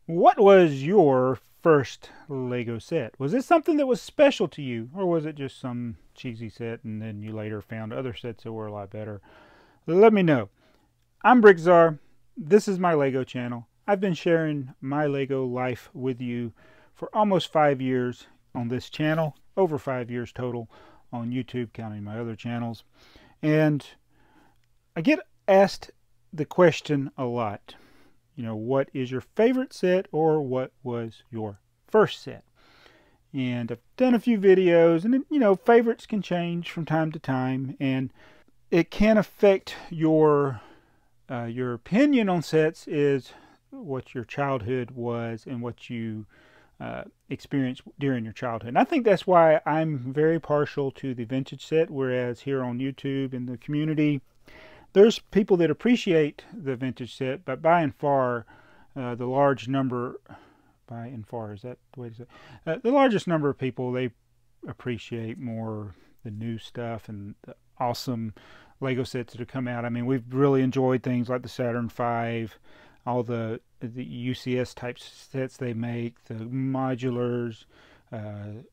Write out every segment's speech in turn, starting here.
What was your first Lego set? Was it something that was special to you, or was it just some cheesy set and then you later found other sets that were a lot better? Let me know. I'm BrickTsar. This is my Lego channel. I've been sharing my Lego life with you for almost 5 years on this channel, over 5 years total on YouTube, counting my other channels. And I get asked the question a lot. What is your favorite set, or what was your first set? And I've done a few videos, and favorites can change from time to time, and it can affect your opinion on sets is what your childhood was and what you experienced during your childhood. And I think that's why I'm very partial to the vintage set, whereas here on YouTube in the community, there's people that appreciate the vintage set, but by and far, the large number, by and far, is that the way to say it? The largest number of people, they appreciate more the new stuff and the awesome Lego sets that have come out. I mean, we've really enjoyed things like the Saturn V, all the UCS type sets they make, the modulars. I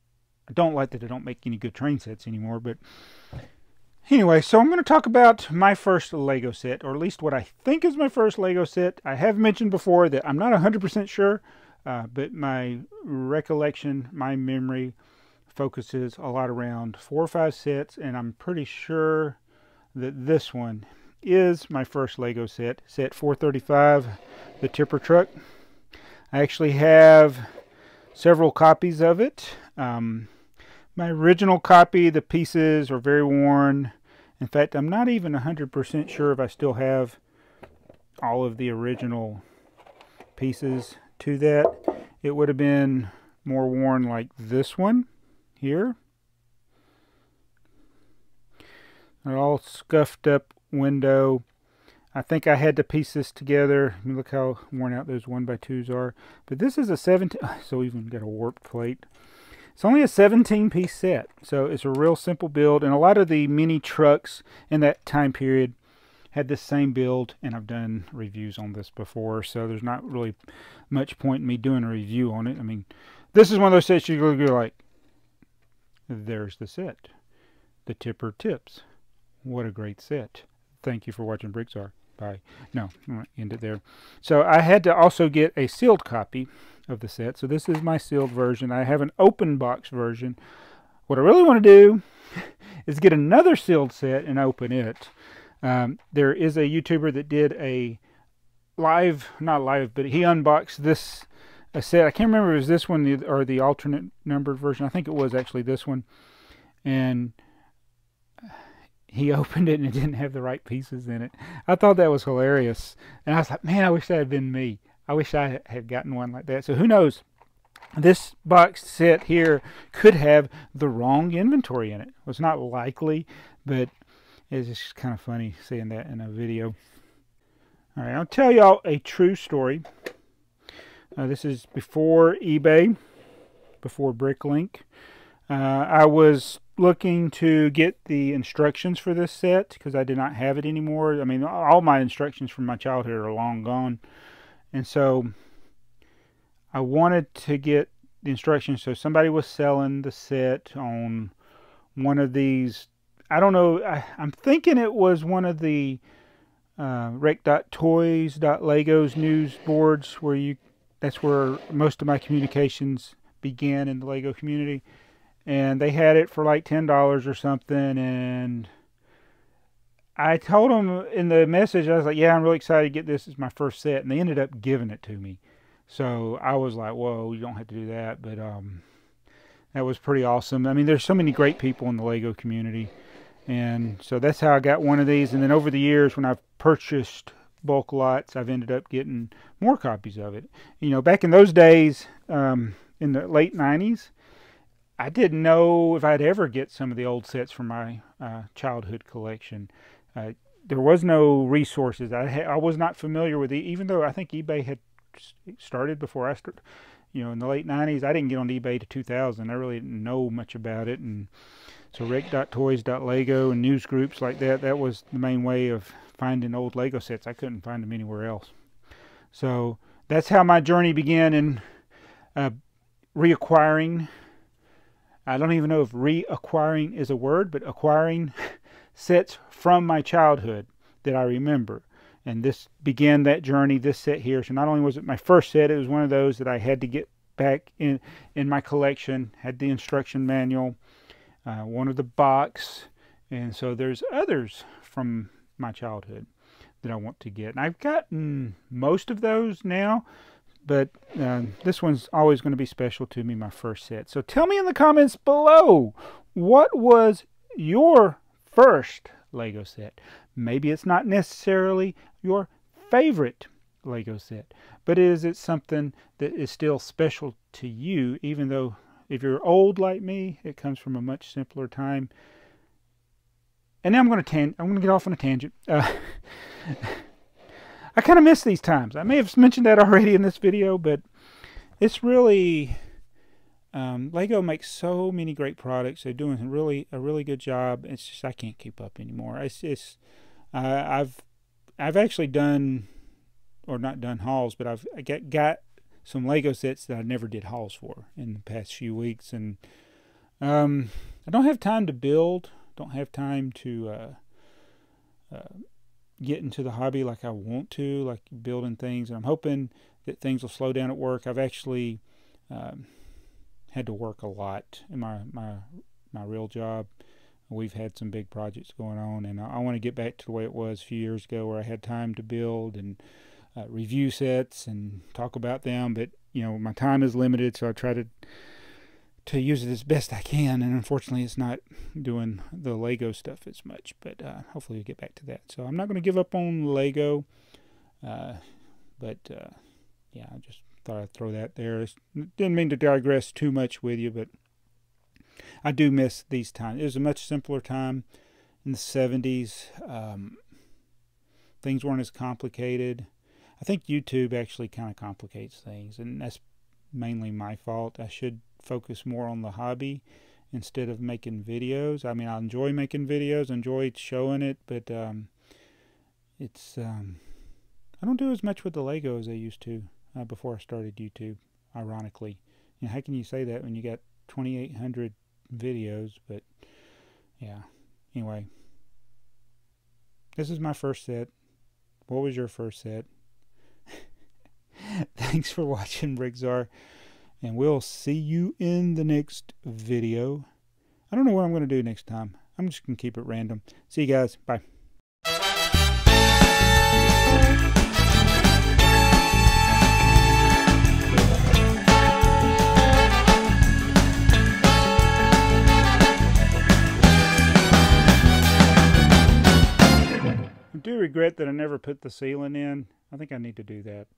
don't like that they don't make any good train sets anymore, but anyway, so I'm going to talk about my first Lego set, or at least what I think is my first Lego set. I have mentioned before that I'm not 100% sure, but my recollection, my memory focuses a lot around 4 or 5 sets, and I'm pretty sure that this one is my first Lego set, set 435, the tipper truck. I actually have several copies of it. My original copy, the pieces are very worn. In fact, I'm not even 100% sure if I still have all of the original pieces to that. It would have been more worn like this one here. An all scuffed up window. I think I had to piece this together. I mean, look how worn out those 1x2s are. But this is a 17, so we even got a warped plate. It's only a 17-piece set, so it's a real simple build, and a lot of the mini trucks in that time period had this same build, and I've done reviews on this before, so there's not really much point in me doing a review on it. I mean, this is one of those sets you go like, there's the set. The tipper tips. What a great set. Thank you for watching BrickTsar. Bye. No, I'm going to end it there. So I had to also get a sealed copy of the set. So this is my sealed version. I have an open box version. What I really want to do is get another sealed set and open it. There is a YouTuber that did a live, not live, but he unboxed this set. I can't remember if it was this one or the alternate numbered version. I think it was actually this one. And he opened it and it didn't have the right pieces in it. I thought that was hilarious. And I was like, man, I wish that had been me. I wish I had gotten one like that. So who knows? This box set here could have the wrong inventory in it. Well, it's not likely, but it's just kind of funny seeing that in a video. All right, I'll tell y'all a true story. This is before eBay, before Bricklink. I was looking to get the instructions for this set because I did not have it anymore. I mean, all my instructions from my childhood are long gone. And so I wanted to get the instructions. So somebody was selling the set on one of these. I don't know. I'm thinking it was one of the rec.toys.legos news boards where that's where most of my communications began in the Lego community. And they had it for like $10 or something. And I told them in the message, I was like, yeah, I'm really excited to get this. It's my first set. And they ended up giving it to me. So I was like, whoa, you don't have to do that. But that was pretty awesome. I mean, there's so many great people in the Lego community. And so that's how I got one of these. And then over the years, when I've purchased bulk lots, I've ended up getting more copies of it. Back in those days, in the late 90s, I didn't know if I'd ever get some of the old sets from my childhood collection. There was no resources. I was not familiar with it, even though I think eBay had started before I started. In the late 90s, I didn't get on eBay to 2000. I really didn't know much about it. And so rec.toys.lego and news groups like that was the main way of finding old Lego sets. I couldn't find them anywhere else. So that's how my journey began in reacquiring. I don't even know if reacquiring is a word, but acquiring sets from my childhood that I remember. And this began that journey, this set here. So not only was it my first set, it was one of those that I had to get back in my collection. Had the instruction manual, one of the box, and so there's others from my childhood that I want to get. And I've gotten most of those now, but this one's always going to be special to me, my first set. So tell me in the comments below, what was your first Lego set? Maybe it's not necessarily your favorite Lego set, but is it something that is still special to you, even though if you're old like me, it comes from a much simpler time. And now I'm going to get off on a tangent. I kind of miss these times. I may have mentioned that already in this video, but it's really Lego makes so many great products. They're doing a really good job. It's just I can't keep up anymore. It's just I've actually done, or not done hauls, but I got some Lego sets that I never did hauls for in the past few weeks, and I don't have time to build. Don't have time to get into the hobby like I want to, like building things. And I'm hoping that things will slow down at work. I've actually had to work a lot in my real job. We've had some big projects going on, and I want to get back to the way it was a few years ago, where I had time to build and review sets and talk about them. But you know, my time is limited, so I try to use it as best I can, and unfortunately it's not doing the Lego stuff as much, but hopefully we'll get back to that. So I'm not going to give up on Lego, but yeah, I just thought I'd throw that there. Didn't mean to digress too much with you, but I do miss these times. It was a much simpler time in the 70s. Things weren't as complicated. I think YouTube actually kind of complicates things, and that's mainly my fault. I should focus more on the hobby instead of making videos. I mean, I enjoy making videos, enjoy showing it, but it's I don't do as much with the Lego as I used to before I started YouTube, ironically. You know, how can you say that when you got 2,800 videos? But yeah, anyway, this is my first set. What was your first set? Thanks for watching, BrickTsar, and we'll see you in the next video. I don't know what I'm going to do next time. I'm just going to keep it random. See you guys. Bye. I do regret that I never put the ceiling in. I think I need to do that.